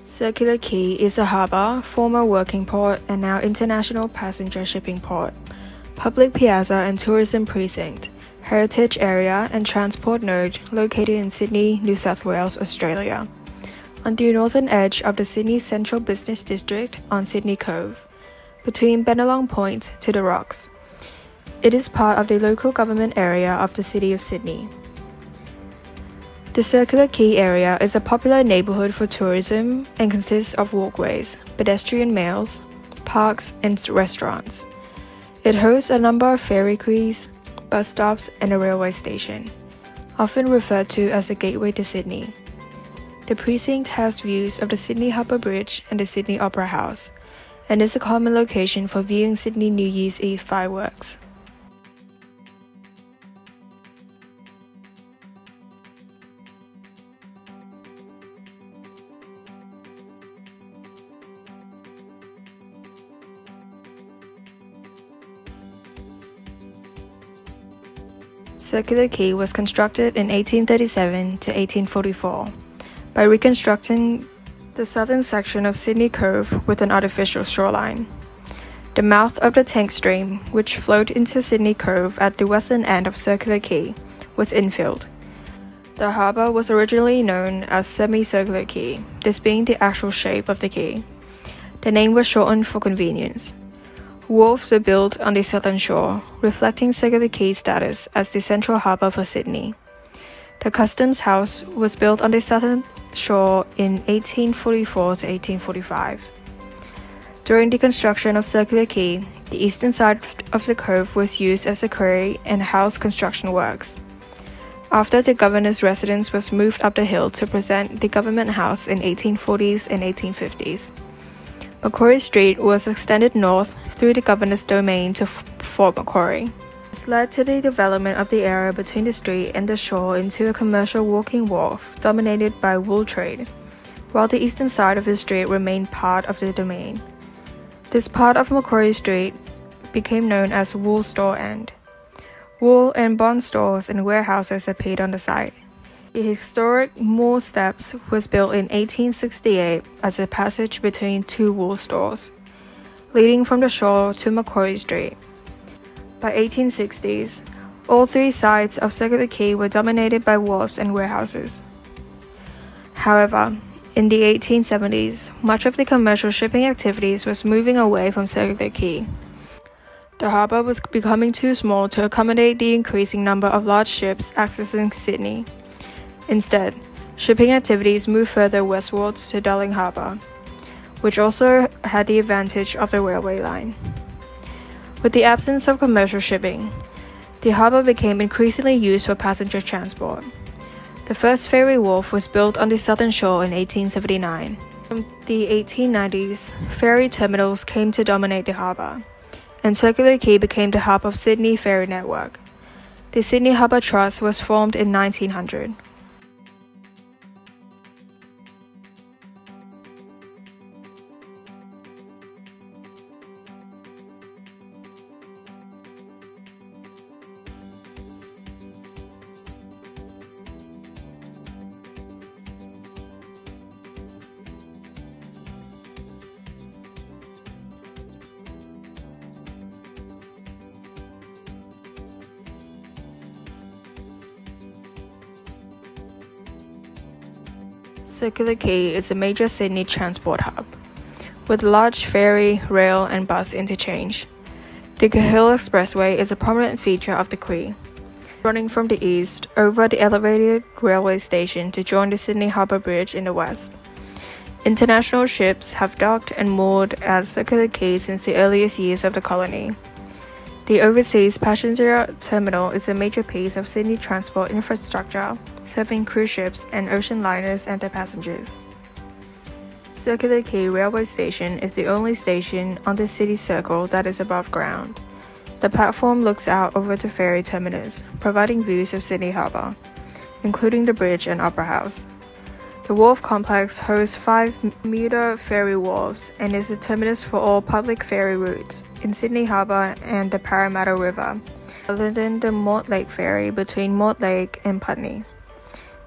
Circular Quay is a harbour, former working port, and now international passenger shipping port, public piazza and tourism precinct, heritage area and transport node located in Sydney, New South Wales, Australia. On the northern edge of the Sydney Central Business District on Sydney Cove, between Bennelong Point to the Rocks. It is part of the local government area of the City of Sydney. The Circular Quay area is a popular neighbourhood for tourism and consists of walkways, pedestrian mails, parks, and restaurants. It hosts a number of ferry quays, bus stops, and a railway station, often referred to as the gateway to Sydney. The precinct has views of the Sydney Harbour Bridge and the Sydney Opera House, and is a common location for viewing Sydney New Year's Eve fireworks. Circular Quay was constructed in 1837 to 1844 by reconstructing the southern section of Sydney Cove with an artificial shoreline. The mouth of the tank stream, which flowed into Sydney Cove at the western end of Circular Quay, was infilled. The harbour was originally known as Semicircular Quay, this being the actual shape of the quay. The name was shortened for convenience. Wharves were built on the southern shore, reflecting Circular Quay's status as the central harbour for Sydney. The Customs House was built on the southern shore in 1844 to 1845. During the construction of Circular Quay, the eastern side of the cove was used as a quarry and housed construction works. After the governor's residence was moved up the hill to present the Government House in 1840s and 1850s. Macquarie Street was extended north through the governor's domain to Fort Macquarie. This led to the development of the area between the street and the shore into a commercial walking wharf dominated by wool trade, while the eastern side of the street remained part of the domain. This part of Macquarie Street became known as Wool Store End. Wool and bond stores and warehouses appeared on the site. The historic Moore Steps was built in 1868 as a passage between two wool stores, leading from the shore to Macquarie Street. By 1860s, all three sides of Circular Quay were dominated by wharves and warehouses. However, in the 1870s, much of the commercial shipping activities was moving away from Circular Quay. The harbour was becoming too small to accommodate the increasing number of large ships accessing Sydney. Instead, shipping activities moved further westwards to Darling Harbour, which also had the advantage of the railway line. With the absence of commercial shipping, the harbour became increasingly used for passenger transport. The first ferry wharf was built on the southern shore in 1879. From the 1890s, ferry terminals came to dominate the harbour, and Circular Quay became the hub of Sydney Ferry Network. The Sydney Harbour Trust was formed in 1900. Circular Quay is a major Sydney transport hub, with large ferry, rail, and bus interchange. The Cahill Expressway is a prominent feature of the quay, running from the east over the elevated railway station to join the Sydney Harbour Bridge in the west. International ships have docked and moored at Circular Quay since the earliest years of the colony. The overseas passenger terminal is a major piece of Sydney transport infrastructure, serving cruise ships and ocean liners and their passengers. Circular Quay Railway Station is the only station on the city circle that is above ground. The platform looks out over the ferry terminus, providing views of Sydney Harbour, including the bridge and Opera House. The wharf complex hosts 5-metre ferry wharves and is the terminus for all public ferry routes in Sydney Harbour and the Parramatta River, other than the Mortlake Ferry between Mortlake and Putney.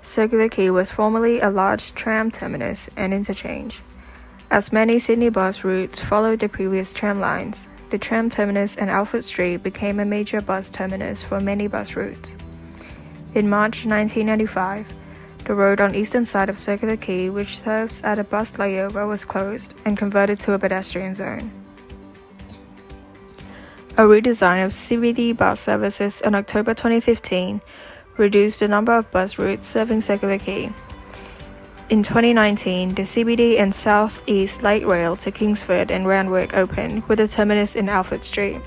Circular Quay was formerly a large tram terminus and interchange. As many Sydney bus routes followed the previous tram lines, the tram terminus and Alfred Street became a major bus terminus for many bus routes. In March 1995, the road on eastern side of Circular Quay, which serves as a bus layover, was closed and converted to a pedestrian zone. A redesign of CBD bus services in October 2015 reduced the number of bus routes serving Circular Quay. In 2019, the CBD and South East Light Rail to Kingsford and Randwick opened, with a terminus in Alfred Street.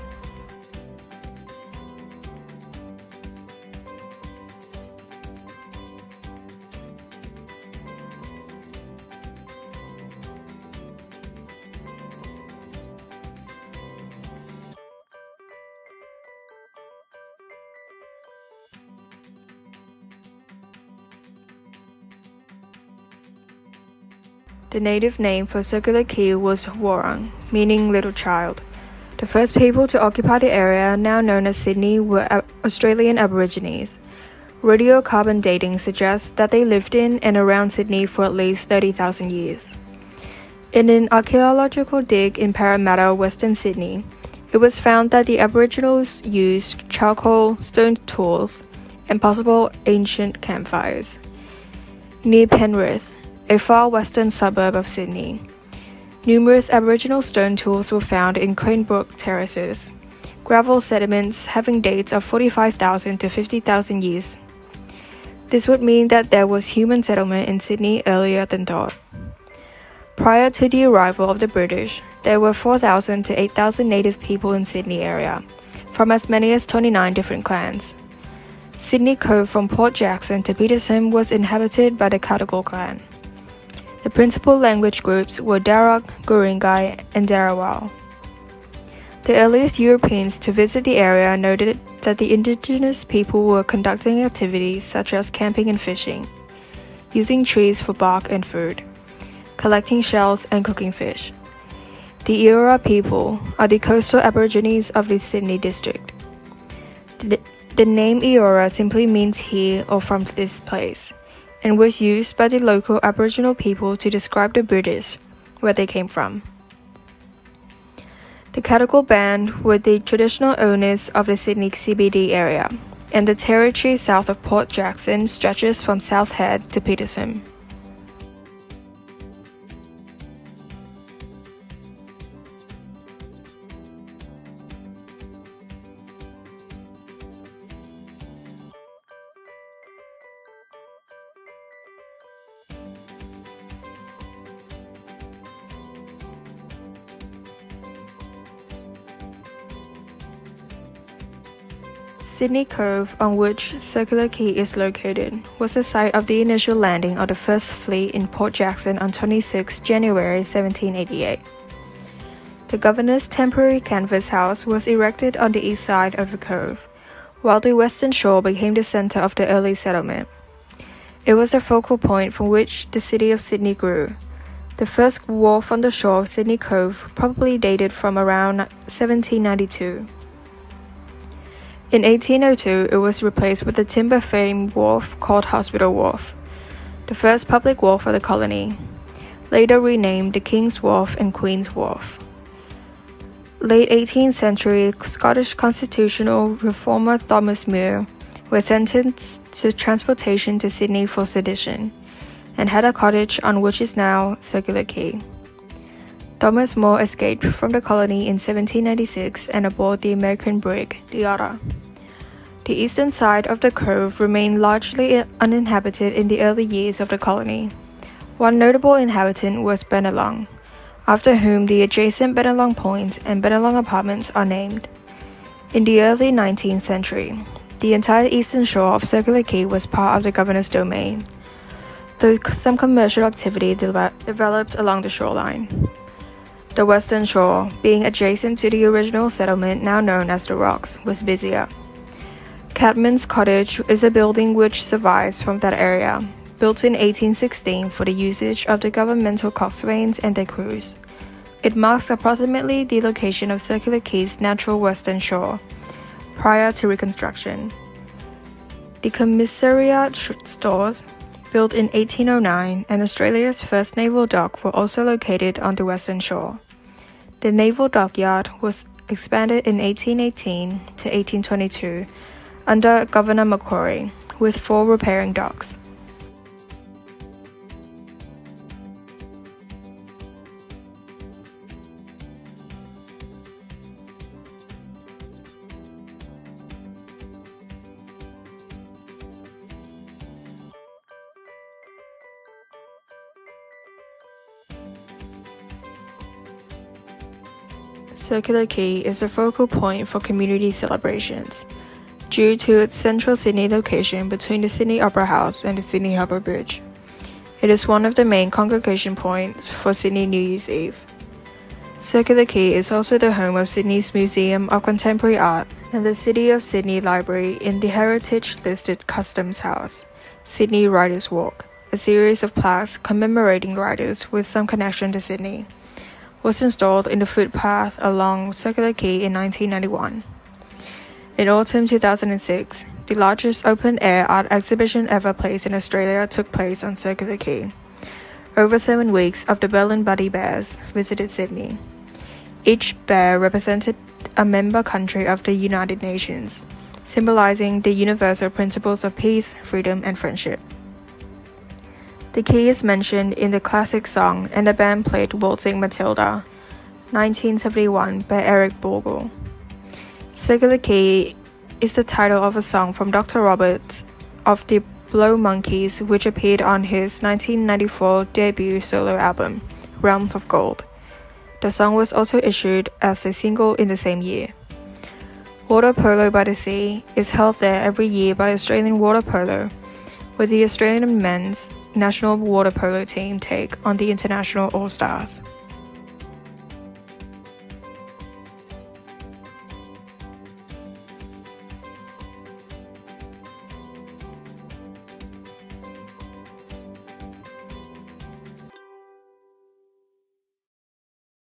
The native name for Circular Quay was Warrung, meaning little child. The first people to occupy the area, now known as Sydney, were Australian Aborigines. Radiocarbon dating suggests that they lived in and around Sydney for at least 30,000 years. In an archaeological dig in Parramatta, Western Sydney, it was found that the Aboriginals used charcoal, stone tools, and possible ancient campfires. Near Penrith, a far western suburb of Sydney, numerous Aboriginal stone tools were found in Cranebrook terraces, gravel sediments having dates of 45,000 to 50,000 years. This would mean that there was human settlement in Sydney earlier than thought. Prior to the arrival of the British, there were 4,000 to 8,000 native people in Sydney area, from as many as 29 different clans. Sydney Cove from Port Jackson to Petersham was inhabited by the Cadigal clan. The principal language groups were Darug, Guringai, and Darawal. The earliest Europeans to visit the area noted that the indigenous people were conducting activities such as camping and fishing, using trees for bark and food, collecting shells and cooking fish. The Eora people are the coastal Aborigines of the Sydney district. The name Eora simply means here or from this place, and was used by the local Aboriginal people to describe the British, where they came from. The Cadigal Band were the traditional owners of the Sydney CBD area, and the territory south of Port Jackson stretches from South Head to Petersham. Sydney Cove, on which Circular Quay is located, was the site of the initial landing of the First Fleet in Port Jackson on 26 January 1788. The Governor's temporary canvas house was erected on the east side of the cove, while the western shore became the centre of the early settlement. It was a focal point from which the city of Sydney grew. The first wharf on the shore of Sydney Cove probably dated from around 1792. In 1802, it was replaced with a timber-framed wharf called Hospital Wharf, the first public wharf of the colony, later renamed the King's Wharf and Queen's Wharf. Late 18th century Scottish constitutional reformer Thomas More was sentenced to transportation to Sydney for sedition, and had a cottage on which is now Circular Quay. Thomas More escaped from the colony in 1796 and aboard the American brig, the Otter. The eastern side of the cove remained largely uninhabited in the early years of the colony. One notable inhabitant was Bennelong, after whom the adjacent Bennelong Point and Bennelong Apartments are named. In the early 19th century, the entire eastern shore of Circular Quay was part of the Governor's domain, though some commercial activity developed along the shoreline. The western shore, being adjacent to the original settlement now known as the Rocks, was busier. Cadman's Cottage is a building which survives from that area, built in 1816 for the usage of the governmental coxswains and their crews. It marks approximately the location of Circular Quay's natural western shore, prior to reconstruction. The commissariat stores, built in 1809, and Australia's first naval dock were also located on the western shore. The naval dockyard was expanded in 1818 to 1822 under Governor Macquarie, with 4 repairing docks. Circular Quay is a focal point for community celebrations, due to its central Sydney location between the Sydney Opera House and the Sydney Harbour Bridge. It is one of the main congregation points for Sydney New Year's Eve. Circular Quay is also the home of Sydney's Museum of Contemporary Art and the City of Sydney Library in the heritage-listed Customs House, Sydney Writers' Walk, a series of plaques commemorating writers with some connection to Sydney, was installed in the footpath along Circular Quay in 1991. In autumn 2006, the largest open-air art exhibition ever placed in Australia took place on Circular Quay. Over 7 weeks of the Berlin Buddy Bears visited Sydney. Each bear represented a member country of the United Nations, symbolizing the universal principles of peace, freedom, and friendship. The quay is mentioned in the classic song, and the band played Waltzing Matilda, 1971 by Eric Bogle. Circular Quay is the title of a song from Dr. Roberts of the Blow Monkeys, which appeared on his 1994 debut solo album, Realms of Gold. The song was also issued as a single in the same year. Water polo by the sea is held there every year by Australian Water Polo, with the Australian men's national water polo team take on the international All-Stars.